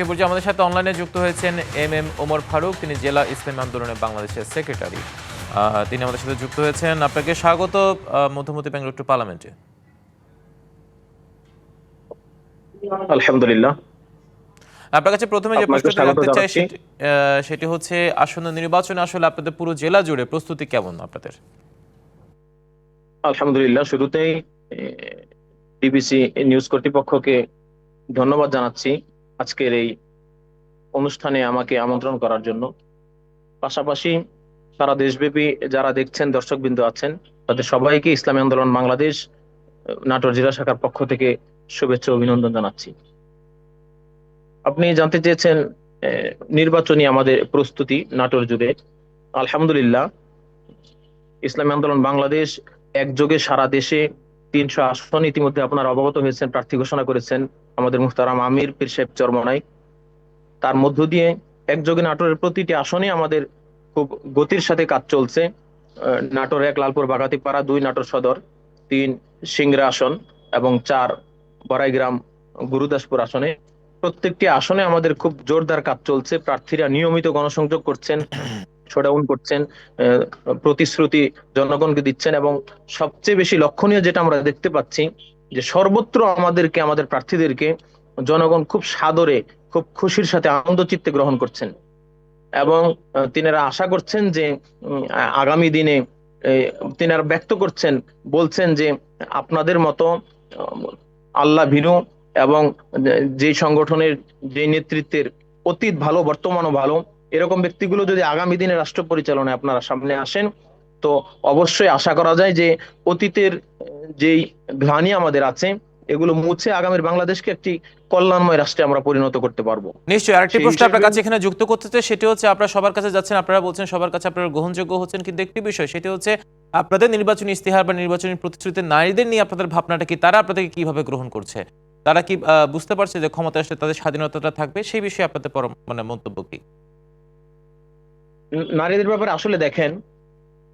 পর্যায়ে আমাদের সাথে অনলাইনে যুক্ত হয়েছেন এম ওমর ফারুক। তিনি জেলা ইসলামী আন্দোলনে বাংলাদেশের সেক্রেটারি। তিনি আমাদের সাথে যুক্ত হয়েছেন। আপনাকে স্বাগত মধ্যমতি বেঙ্গলুরু পার্লামেন্টে। আলহামদুলিল্লাহ। আপনার কাছে প্রথমে যে আপনাকে প্রশ্নটা স্বাগত জানতে চাই জানাচ্ছি। সেটি হচ্ছে আসন্ন নির্বাচনে আসলে আপনাদের পুরো জেলা জুড়ে প্রস্তুতি কেমন আপনাদের? আলহামদুলিল্লাহ, শুরুতেই ডিবিসি নিউজ কর্তৃপক্ষকে ধন্যবাদ জানাচ্ছি আজকের এই অনুষ্ঠানে আমাকে আমন্ত্রণ করার জন্য। পাশাপাশি সারা দেশব্যাপী যারা দেখছেন দর্শকবৃন্দ আছেন, তাদের সবাইকে ইসলামী আন্দোলন বাংলাদেশ নাটোর জেলা শাখার পক্ষ থেকে শুভেচ্ছা ও অভিনন্দন জানাচ্ছি। আপনি জানতে চেয়েছেন নির্বাচনী আমাদের প্রস্তুতি নাটোর জুড়ে। আলহামদুলিল্লাহ, ইসলামী আন্দোলন বাংলাদেশ একযোগে সারা দেশে 300 আসন ইতিমধ্যে আপনারা অবগত হয়েছেন, প্রার্থী ঘোষণা করেছেন আমাদের মুহতারাম আমির পীর সাহেব চরমনাই। তার মধ্য দিয়ে একযোগে নাটোরের প্রতিটি আসনে আমাদের খুব গতির সাথে কাজ চলছে। নাটোর 1 লালপুর বাগাতিপাড়া, 2 নাটোর সদর, 3 সিংড়া আসন এবং 4 বড়াইগ্রাম গুরুদাসপুর আসনে। প্রত্যেকটি আসনে আমাদের খুব জোরদার কাজ চলছে। প্রার্থীরা নিয়মিত গণসংযোগ করছেন, শোডাউন করছেন, প্রতিশ্রুতি জনগণকে দিচ্ছেন এবং সবচেয়ে বেশি লক্ষণীয় যেটা আমরা দেখতে পাচ্ছি যে সর্বত্র আমাদের প্রার্থীদেরকে জনগণ খুব সাদরে, খুব খুশির সাথে আনন্দ চিত্তে গ্রহণ করছেন এবং তিনারা আশা করছেন যে আগামী দিনে তিনারা ব্যক্ত করছেন, বলছেন যে আপনাদের মতো আল্লাহ ভীরু এবং যে সংগঠনের যে নেতৃত্বের অতীত ভালো, বর্তমানও ভালো, এরকম ব্যক্তিগুলো যদি আগামী দিনে রাষ্ট্র পরিচালনায় আপনারা সামনে আসেন, তো অবশ্যই আশা করা যায় যে অতীতের যেই গ্লানি আমাদের আছে এগুলো মুছে আগামীর বাংলাদেশকে একটি কল্যাণময় রাষ্ট্রে আমরা পরিণত করতে পারবো। নিশ্চয়ই আরেকটি সেই প্রশ্ন আপনার হিসেবে কাছে এখানে যুক্ত করতে চাই, সেটি হচ্ছে আপনারা সবার কাছে যাচ্ছেন, আপনারা বলছেন সবার কাছে আপনারা গ্রহণযোগ্য হচ্ছেন, কিন্তু একটি বিষয় সেটি হচ্ছে আপনাদের নির্বাচনী ইস্তেহার বা নির্বাচনী প্রতিশ্রুতিতে নারীদের নিয়ে আপনাদের ভাবনাটা কি, তারা আপনাদেরকে কিভাবে গ্রহণ করছে, তারা কি বুঝতে পারছে যে ক্ষমতা আসলে তাদের স্বাধীনতাটা থাকবে, সেই বিষয়ে আপনাদের মন্তব্য কি? নারীদের ব্যাপারে আসলে দেখেন,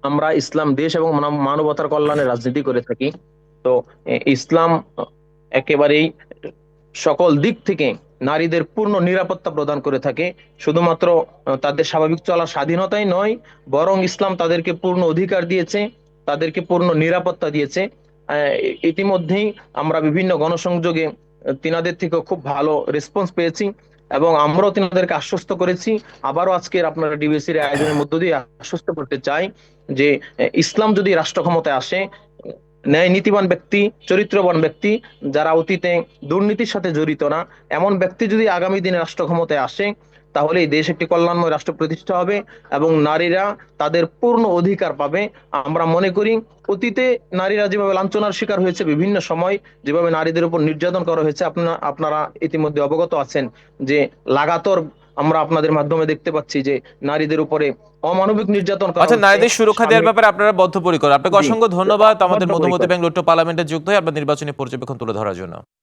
আমরা ইসলাম দেশ এবং মানবতার কল্যাণে রাজনীতি করে থাকি। তো ইসলাম একেবারেই সকল দিক থেকে নারীদের পূর্ণ নিরাপত্তা প্রদান করে থাকে। শুধুমাত্র তাদের স্বাভাবিক চলার স্বাধীনতাই নয়, বরং ইসলাম তাদেরকে পূর্ণ অধিকার দিয়েছে, তাদেরকে পূর্ণ নিরাপত্তা দিয়েছে। ইতিমধ্যেই আমরা বিভিন্ন গণসংযোগে তিনাদের থেকে খুব ভালো রেসপন্স পেয়েছি এবং আমরাও তিনাদেরকে আশ্বস্ত করেছি। আবারও আজকের আপনারা ডিবিসির আয়োজনের মধ্য দিয়ে আশ্বস্ত করতে চাই যে ইসলাম যদি রাষ্ট্র ক্ষমতায় আসে, ন্যায় নীতিবান ব্যক্তি, চরিত্রবান ব্যক্তি, যারা অতীতে দুর্নীতির সাথে জড়িত না, এমন ব্যক্তি যদি আগামী দিনে রাষ্ট্র ক্ষমতায় আসে, তাহলে এই দেশ একটি কল্যাণময় রাষ্ট্র প্রতিষ্ঠা হবে এবং নারীরা তাদের পূর্ণ অধিকার পাবে। আমরা মনে করি অতীতে নারীরা যেভাবে লাঞ্ছনার শিকার হয়েছে, বিভিন্ন সময় যেভাবে নারীদের উপর নির্যাতন করা হয়েছে, আপনারা ইতিমধ্যে অবগত আছেন যে লাগাতার আমরা আপনাদের মাধ্যমে দেখতে পাচ্ছি যে নারীদের উপরে অমানবিক নির্যাতন করা আচ্ছা, হচ্ছে। নারীদের সুরক্ষা দেওয়ার ব্যাপারে আপনারা বদ্ধপরিকর। আপনাকে জি, অসংখ্য ধন্যবাদ আমাদের মধ্যমতি বদ্ধপরিকর। বেঙ্গলুরু পার্লামেন্টে যুক্ত হয়ে আপনার নির্বাচনী পর্যবেক্ষণ তুলে ধরার জন্য।